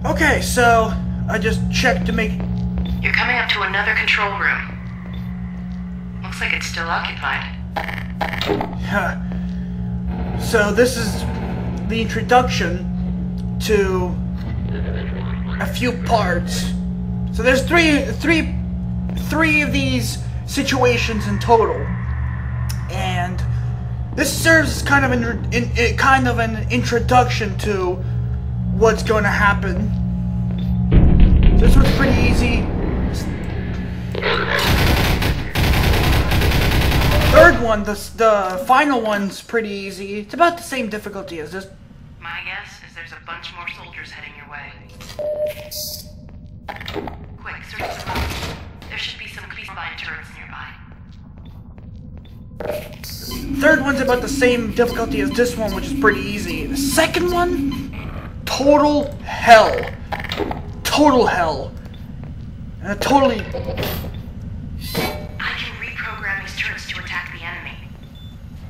Okay, so I just checked to make... You're coming up to another control room. Looks like it's still occupied. So this is the introduction to a few parts. So there's three of these situations in total, and this serves as kind of an introduction to what's going to happen. This one's pretty easy. Third one, the final one's pretty easy. It's about the same difficulty as this. My guess is there's a bunch more soldiers heading your way. Quick, search the room. There should be some Combine turrets nearby. Third one's about the same difficulty as this one, which is pretty easy. The second one, total hell. Total hell. Totally... I can reprogram these turrets to attack the enemy.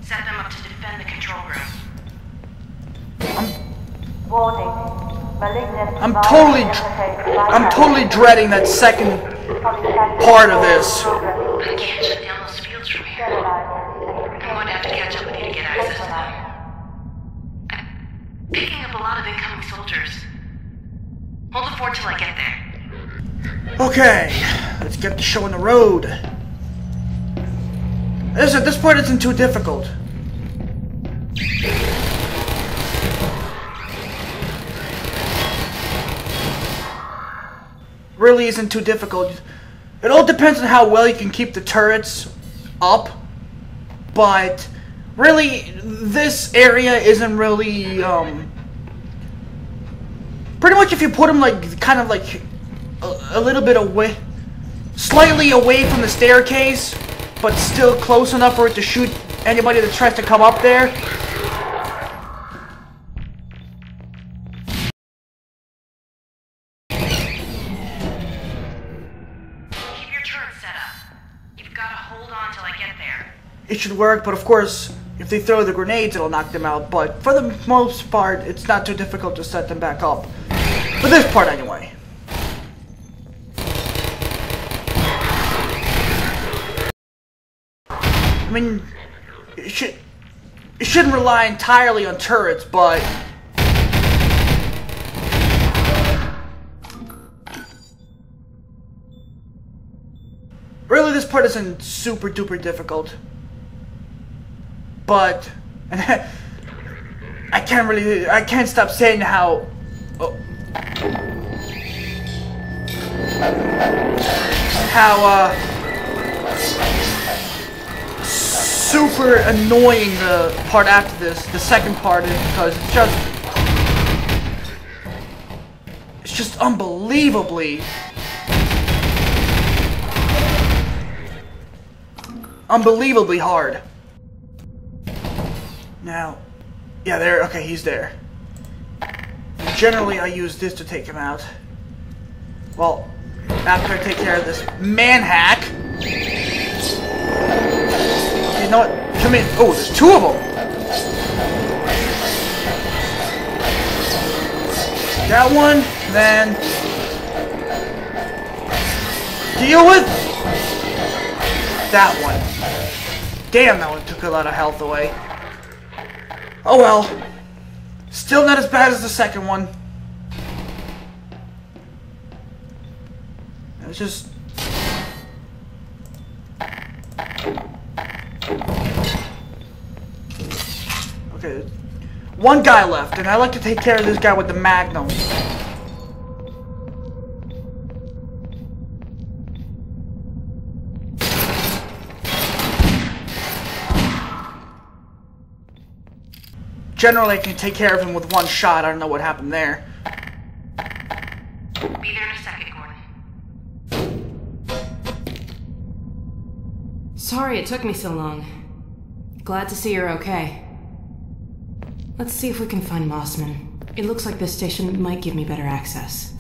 Set them up to defend the control room. I'm totally dreading that second part of this. I can't shut down those fields from here. I'm going to have to catch up with you to get access to them. I'm picking up a lot of incoming soldiers. Hold the fort till I get there. Okay, let's get the show on the road. Listen, this part isn't too difficult. Really isn't too difficult. It all depends on how well you can keep the turrets up, but really this area isn't really pretty much if you put them like kind of like a little bit away, slightly away from the staircase, but still close enough for it to shoot anybody that tries to come up there. It should work, but of course, if they throw the grenades, it'll knock them out. But for the most part, it's not too difficult to set them back up. For this part, anyway. I mean, it shouldn't rely entirely on turrets, but... really, this part isn't super duper difficult. But I can't stop saying how super annoying the part after this, the second part, is because it's just unbelievably hard. Now, yeah, there, okay, he's there. Generally, I use this to take him out. Well, after I take care of this man-hack. You know what? Come in. Oh, there's two of them! That one, then... deal with... that one. Damn, that one took a lot of health away. Oh well. Still not as bad as the second one. It's just... okay. One guy left, and I like to take care of this guy with the Magnum. Generally, I can take care of him with one shot. I don't know what happened there. Be there in a second, Gordon. Sorry it took me so long. Glad to see you're okay. Let's see if we can find Mossman. It looks like this station might give me better access.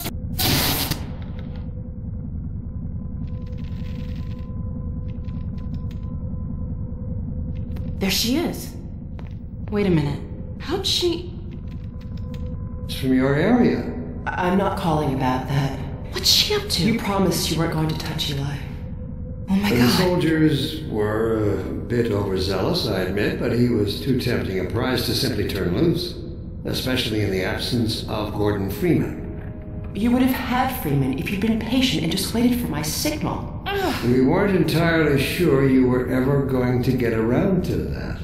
There she is. Wait a minute. How'd she... It's from your area. I'm not calling about that. What's she up to? You promised you weren't going to touch Eli. Oh my The god. soldiers were a bit overzealous, I admit, but he was too tempting a prize to simply turn loose, especially in the absence of Gordon Freeman. You would have had Freeman if you'd been patient and just waited for my signal. We weren't entirely sure you were ever going to get around to that.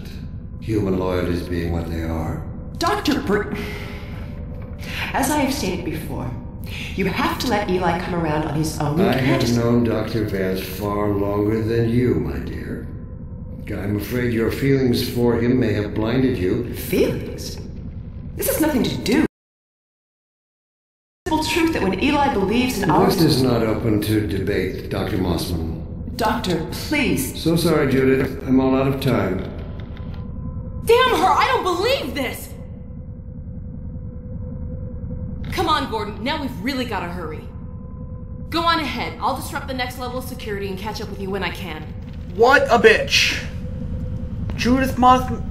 Human loyalties being what they are. Dr. As I have stated before, you have to let Eli come around on his own. I have known Dr. Vance far longer than you, my dear. I'm afraid your feelings for him may have blinded you. Feelings? This has nothing to do. The simple truth that when Eli believes in our... This is not open to debate, Dr. Mossman. Doctor, please. So sorry, Judith. I'm all out of time. Damn her! I don't believe this! Come on, Gordon. Now we've really gotta hurry. Go on ahead. I'll disrupt the next level of security and catch up with you when I can. What a bitch. Judith Mossman,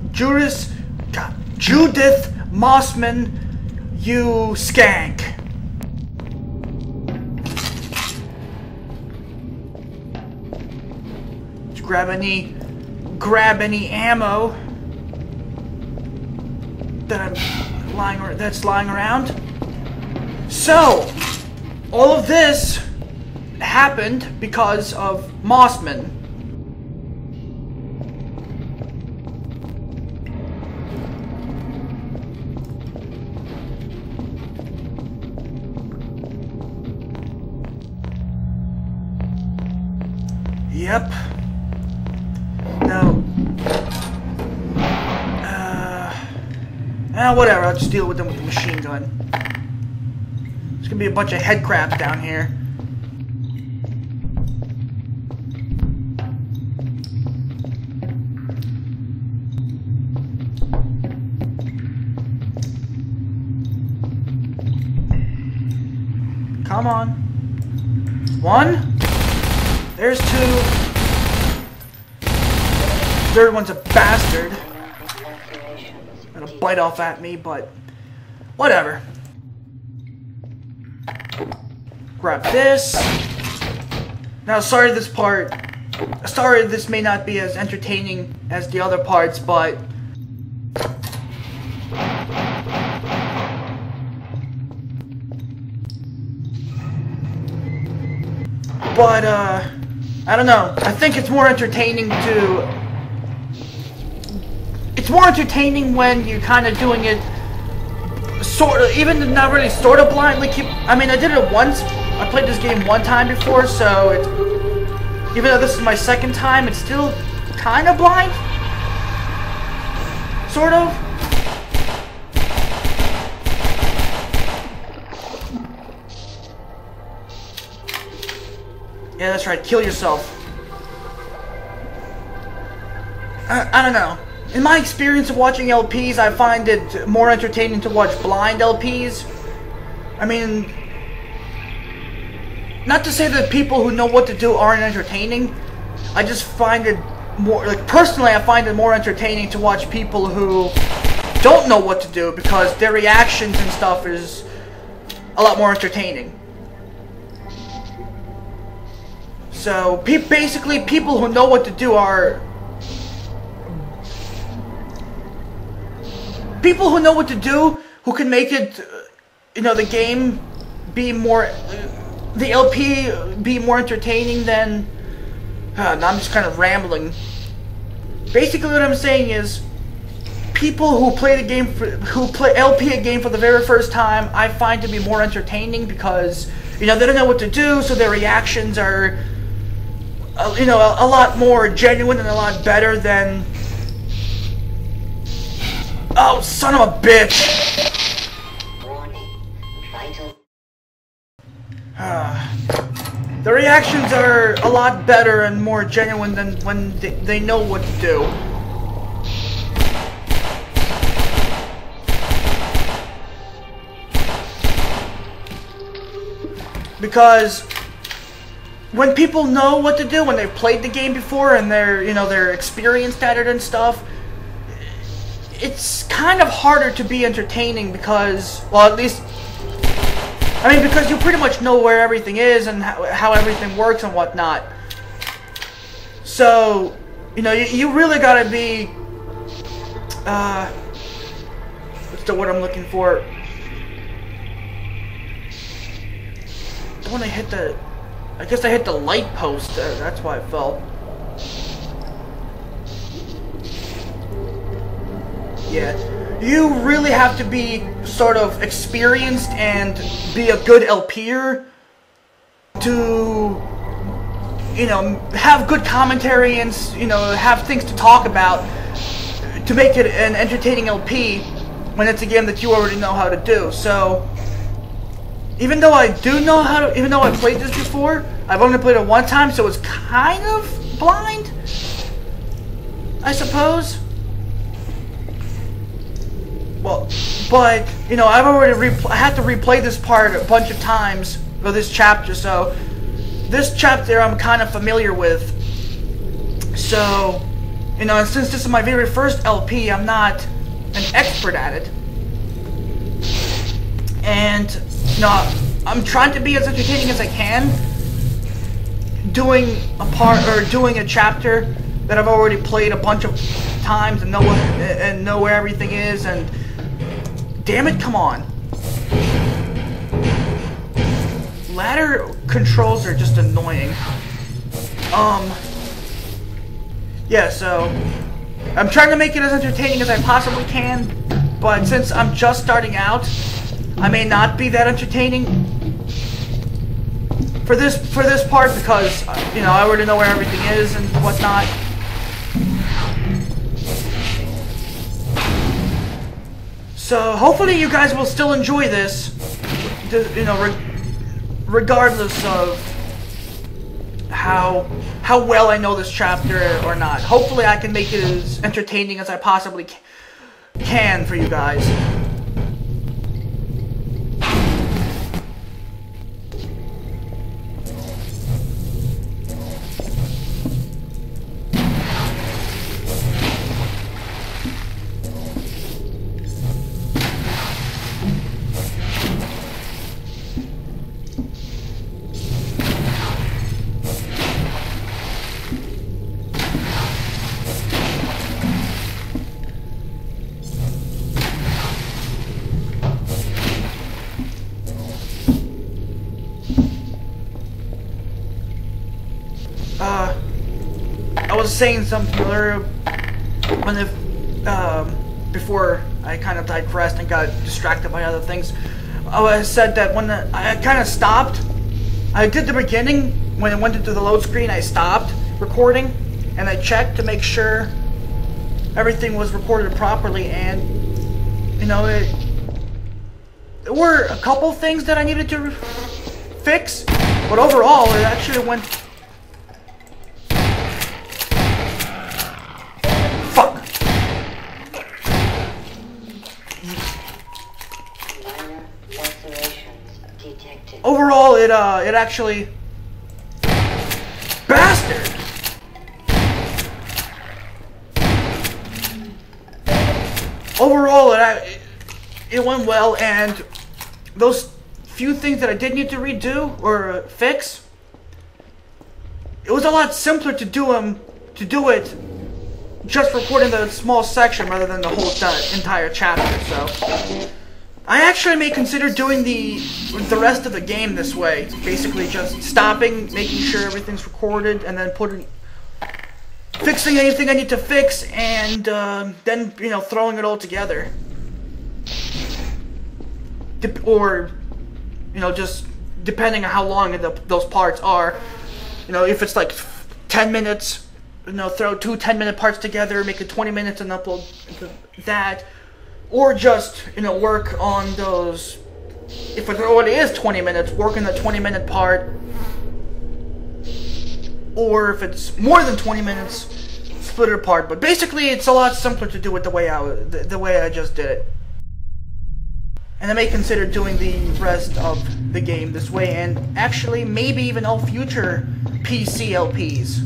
you skank. Let's grab any ammo that's lying around. So, all of this happened because of Mossman. Yep. No. Whatever, I'll just deal with them with the machine gun. There's gonna be a bunch of head crabs down here. Come on. One. There's two. Third one's a bastard. Gonna bite off at me, but whatever. Grab this. Now, sorry this may not be as entertaining as the other parts, but I don't know. I think it's more entertaining when you're kind of doing it sort of, even not really sort of blindly. I mean, I did it once. I played this game one time before, so even though this is my second time, it's still kind of blind. Sort of. Yeah, that's right. Kill yourself. I don't know. In my experience of watching LPs, I find it more entertaining to watch blind LPs. I mean, not to say that people who know what to do aren't entertaining. I just find it more, like, personally, I find it more entertaining to watch people who don't know what to do, because their reactions and stuff is a lot more entertaining. So, basically, people who know what to do are... people who know what to do, who can make it, the game be more... the LP be more entertaining than... now I'm just kind of rambling. Basically what I'm saying is, people who play the game, who play LP a game for the very first time, I find to be more entertaining because, they don't know what to do, so their reactions are... a lot more genuine and a lot better than... Oh, son of a bitch! The reactions are a lot better and more genuine than when they know what to do. Because when people know what to do, when they've played the game before and they're experienced at it and stuff, it's kind of harder to be entertaining because, well, at least I mean, because you pretty much know where everything is and how everything works and whatnot. So, you know, you really gotta be, what's the word I'm looking for? When I hit the, I guess I hit the light post, that's why I fell. Yeah, you really have to be sort of experienced and be a good LPer to, you know, have good commentary and, you know, have things to talk about to make it an entertaining LP when it's a game that you already know how to do. So, even though I do know how to, even though I played this before, I've only played it one time, so it's kind of blind, I suppose. Well, but, you know, I've already I had to replay this part a bunch of times, or this chapter, so this chapter I'm kind of familiar with. So, you know, since this is my very first LP, I'm not an expert at it. And, you know, I'm trying to be as entertaining as I can, doing a chapter that I've already played a bunch of times and know where everything is, and damn it, come on. Ladder controls are just annoying. Yeah, so I'm trying to make it as entertaining as I possibly can, but since I'm just starting out, I may not be that entertaining for this part, because, you know, I already know where everything is and whatnot. So hopefully you guys will still enjoy this, you know, regardless of how well I know this chapter or not. Hopefully I can make it as entertaining as I possibly can for you guys. I was saying something earlier before I kind of digressed and got distracted by other things. I said that when I kind of stopped, I did the beginning, when it went into the load screen, I stopped recording and I checked to make sure everything was recorded properly, and, you know, there were a couple things that I needed to fix, but overall it actually went. Fuck. Overall, it actually, bastard. Overall, it went well, and those few things that I did need to redo or fix, it was a lot simpler to do it just recording the small section rather than the whole entire chapter. So I actually may consider doing the rest of the game this way. Basically just stopping, making sure everything's recorded, and then fixing anything I need to fix, and then, you know, throwing it all together. Or, you know, just depending on how long those parts are. You know, if it's like 10 minutes, you know, throw two 10-minute parts together, make it 20 minutes and upload that. Or just, you know, work on those, if it already is 20 minutes, work on the 20-minute part. Or if it's more than 20 minutes, split it apart. But basically, it's a lot simpler to do it the way I just did it. And I may consider doing the rest of the game this way, and actually maybe even all future PC LPs.